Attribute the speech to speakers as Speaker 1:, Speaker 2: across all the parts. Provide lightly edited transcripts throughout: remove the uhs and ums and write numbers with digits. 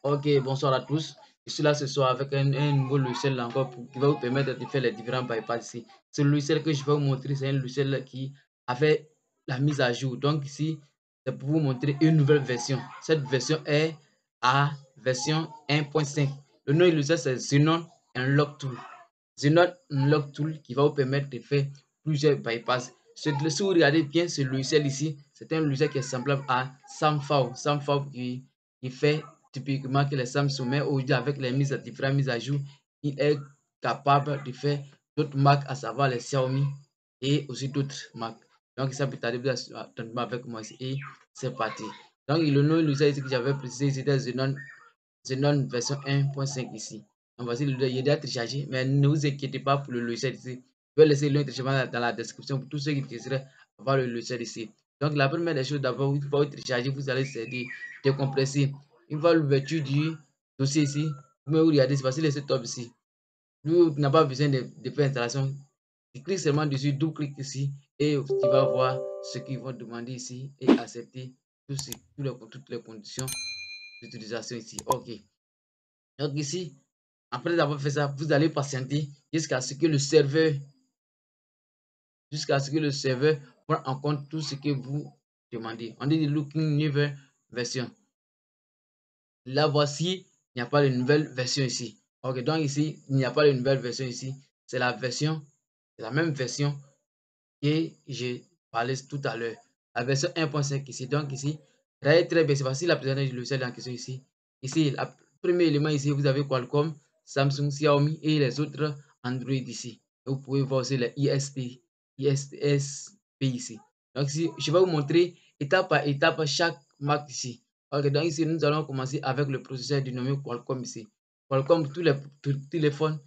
Speaker 1: Ok, bonsoir à tous. Je suis là ce soir avec un nouveau logiciel encore qui va vous permettre de faire les différents bypass ici. Ce logiciel que je vais vous montrer, c'est un logiciel qui a fait la mise à jour. Donc ici, c'est pour vous montrer une nouvelle version. Cette version est à version 1.5. Le nom du logiciel, c'est Xenon Unlock Tool. Xenon Unlock Tool qui va vous permettre de faire plusieurs bypass. Si vous regardez bien ce logiciel ici, c'est un logiciel qui est semblable à SamFAW. SamFAW qui fait typiquement que les Samsung, mais aujourd'hui avec les différentes mises à jour, il est capable de faire d'autres marques, à savoir les Xiaomi et aussi d'autres marques. Donc, ça peut t'arriver attentivement avec moi ici et c'est parti. Donc, le nom du logiciel que j'avais précisé, c'était Xenon version 1.5 ici. Donc, voici il est déjà téléchargé, mais ne vous inquiétez pas pour le logiciel ici. Je vais laisser le lien de téléchargement dans la description pour tous ceux qui désirent avoir le logiciel ici. Donc, la première des choses, d'abord, une fois vous téléchargez, vous allez essayer de décompresser. Une fois l'ouverture du dossier ici, vous regardez, c'est facile, ce top ici. Vous n'avez pas besoin de faire installation. Tu cliques seulement dessus, double-clique ici et tu vas voir ce qu'ils vont demander ici et accepter toutes les conditions d'utilisation ici. OK. Donc ici, après avoir fait ça, vous allez patienter jusqu'à ce que le serveur prenne en compte tout ce que vous demandez. On dit looking new version. Là, voici, il n'y a pas de nouvelle version ici. Ok, donc ici, il n'y a pas de nouvelle version ici. C'est la même version que j'ai parlé tout à l'heure. La version 1.5 ici. Donc ici, regardez très bien, c'est facile à présenter le logiciel en question ici. Ici, le premier élément ici, vous avez Qualcomm, Samsung, Xiaomi et les autres Android ici. Vous pouvez voir aussi les ISP ici. Donc ici, je vais vous montrer étape par étape chaque marque ici. Ok, donc ici, nous allons commencer avec le processeur dénommé Qualcomm ici. Qualcomm, tous les téléphones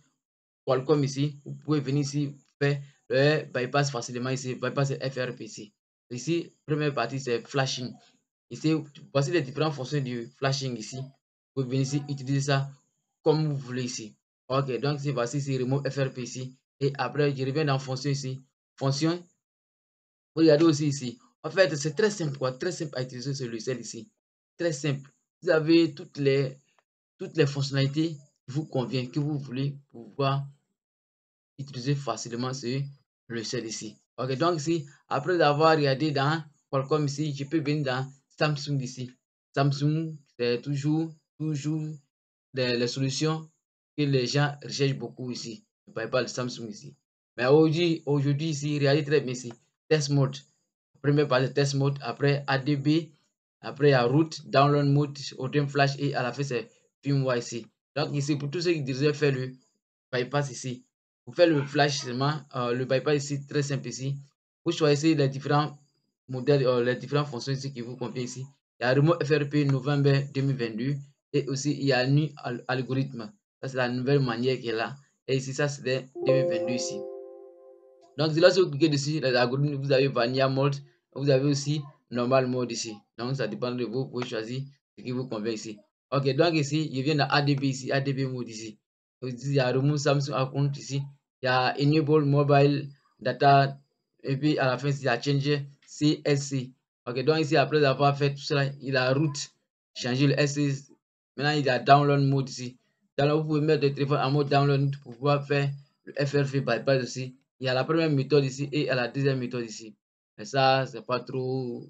Speaker 1: Qualcomm ici, vous pouvez venir ici faire le bypass facilement ici, bypass FRP ici. Ici, première partie, c'est flashing. Ici, voici les différentes fonctions du flashing ici. Vous pouvez venir ici, utiliser ça comme vous voulez ici. Ok, donc ici, voici ici, remove FRP ici. Et après, je reviens dans fonction ici. Fonction, regardez aussi ici. En fait, c'est très simple, quoi. Très simple à utiliser ce logiciel ici. Très simple. Vous avez toutes les fonctionnalités qui vous conviennent, que vous voulez pouvoir utiliser facilement ce logiciel ici. Ok, donc ici, après avoir regardé dans Qualcomm ici, je peux venir dans Samsung ici. Samsung, c'est toujours les solutions que les gens recherchent beaucoup ici. Je ne parle pas de Samsung ici. Mais aujourd'hui ici, regardez très bien ici. Test mode. Première partie, test mode. Après ADB. Après, il y a root, download mode, ODM flash et à la fin, c'est firmware ici. Donc ici, pour tous ceux qui désirent faire le bypass ici, pour faire le flash seulement, le bypass ici, très simple ici. Vous choisissez les différents modèles, les différentes fonctions ici qui vous conviennent ici. Il y a Remote FRP novembre 2022 et aussi il y a un new algorithme. Ça, c'est la nouvelle manière qui est là. Et ici, ça, c'est 2022 ici. Donc, là, si vous cliquez dessus, les algorithmes, vous avez Vanilla Mode, vous avez aussi Normal Mode ici. Donc, ça dépend de vous, vous pouvez choisir ce qui vous convient ici. Ok, donc ici, je viens dans ADB ici, ADB Mode ici. Il y a Remove Samsung Account ici. Il y a Enable Mobile Data. Et puis, à la fin, il y a Change CSC. Ok, donc ici, après avoir fait tout cela, il a route, changer le SC. Maintenant, il y a Download Mode ici. Donc, vous pouvez mettre le téléphone en mode download pour pouvoir faire le FRV bypass aussi. Il y a la première méthode ici et la deuxième méthode ici. Mais ça, c'est pas trop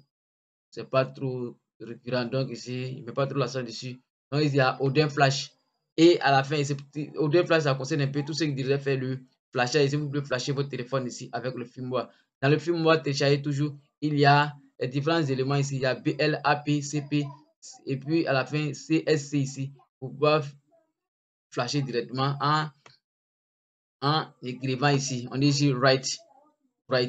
Speaker 1: récurrent. Donc ici, il ne met pas trop l'accent dessus. Donc il y a Odin Flash. Et à la fin, Odin Flash, ça concerne un peu tout ce qui devrait faire le flashage. Ici, vous pouvez flasher votre téléphone ici avec le firmware. Dans le firmware téléchargé toujours, il y a les différents éléments ici. Il y a BL, AP, CP et puis à la fin CSC ici pour pouvoir flasher directement en écrivant ici. On dit ici write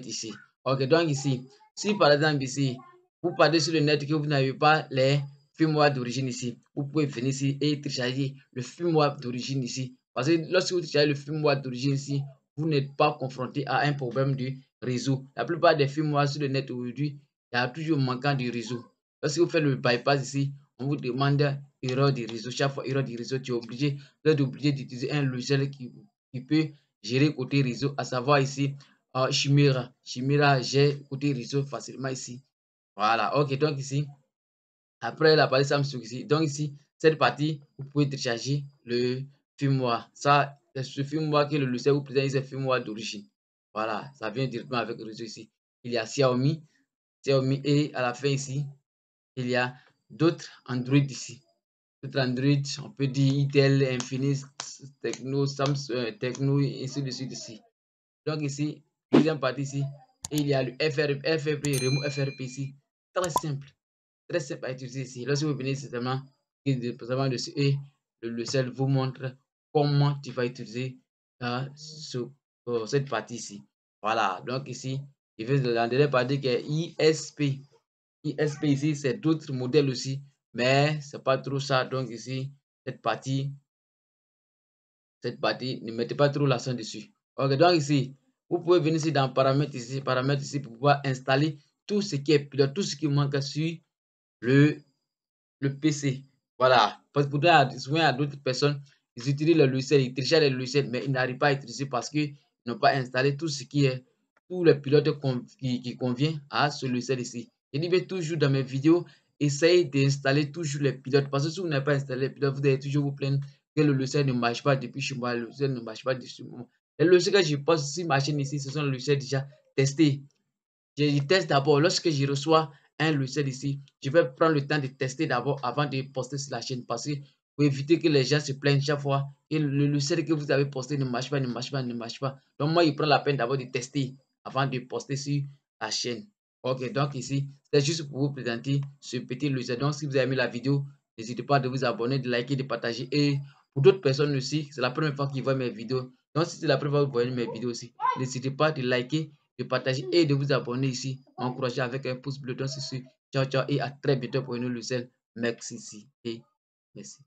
Speaker 1: ici. Ok, donc ici, si par exemple ici, vous partez sur le net que vous n'avez pas les firmware d'origine ici, vous pouvez venir ici et télécharger le firmware d'origine ici. Parce que lorsque vous téléchargez le firmware d'origine ici, vous n'êtes pas confronté à un problème de réseau. La plupart des firmware sur le net aujourd'hui, il y a toujours manquant de réseau. Lorsque vous faites le bypass ici, on vous demande erreur de réseau. Chaque fois erreur de réseau, vous êtes obligé d'utiliser un logiciel qui peut gérer côté réseau, à savoir ici Chimera. Chimera, j'ai côté réseau facilement ici. Voilà, ok, donc ici, après la partie Samsung ici, donc ici, cette partie, vous pouvez télécharger le firmware. Ça, c'est ce firmware que le logiciel vous présente, c'est le firmware d'origine. Voilà, ça vient directement avec le réseau ici. Il y a Xiaomi et à la fin ici, il y a d'autres Android ici. D'autres Android, on peut dire Intel, Infinix, Tecno, Samsung, Tecno, et ainsi de suite ici. Donc ici, deuxième partie ici, et il y a le FRP, Remote FRP ici. Très simple à utiliser ici. Lorsque vous venez simplement dessus et le logiciel vous montre comment tu vas utiliser cette partie ici. Voilà, donc ici, il fait la dernière partie qui est ISP. ISP ici, c'est d'autres modèles aussi, mais c'est pas trop ça. Donc ici, cette partie, ne mettez pas trop l'accent dessus. Ok, donc ici, vous pouvez venir ici dans paramètres ici pour pouvoir installer tout ce qui est pilote, tout ce qui manque sur le PC. Voilà. Parce que souvent, il y a d'autres personnes, ils utilisent le logiciel, ils téléchargent le logiciel, mais ils n'arrivent pas à utiliser parce qu'ils n'ont pas installé tout ce qui est, tout le pilote qui convient à ce logiciel ici. Je dis toujours dans mes vidéos, essayez d'installer toujours les pilotes. Parce que si vous n'avez pas installé les pilotes, vous allez toujours vous plaindre que le logiciel ne marche pas depuis chez moi, le logiciel ne marche pas depuis moi. Les logiciels que je pose sur ma chaîne ici, ce sont les logiciels déjà testés. Je teste d'abord. Lorsque je reçois un logiciel ici, je vais prendre le temps de tester d'abord avant de poster sur la chaîne parce que pour éviter que les gens se plaignent chaque fois et le logiciel que vous avez posté ne marche pas, ne marche pas, ne marche pas. Donc moi, il prend la peine d'abord de tester avant de poster sur la chaîne. Ok, donc ici, c'est juste pour vous présenter ce petit logiciel. Donc si vous avez aimé la vidéo, n'hésitez pas de vous abonner, de liker, de partager. Et pour d'autres personnes aussi, c'est la première fois qu'ils voient mes vidéos. Donc si c'est la première fois que vous voyez mes vidéos aussi, n'hésitez pas de liker, de partager et de vous abonner ici. M'encourager avec un pouce bleu. Donc, c'est ciao, ciao et à très bientôt pour une nouvelle. Merci et merci.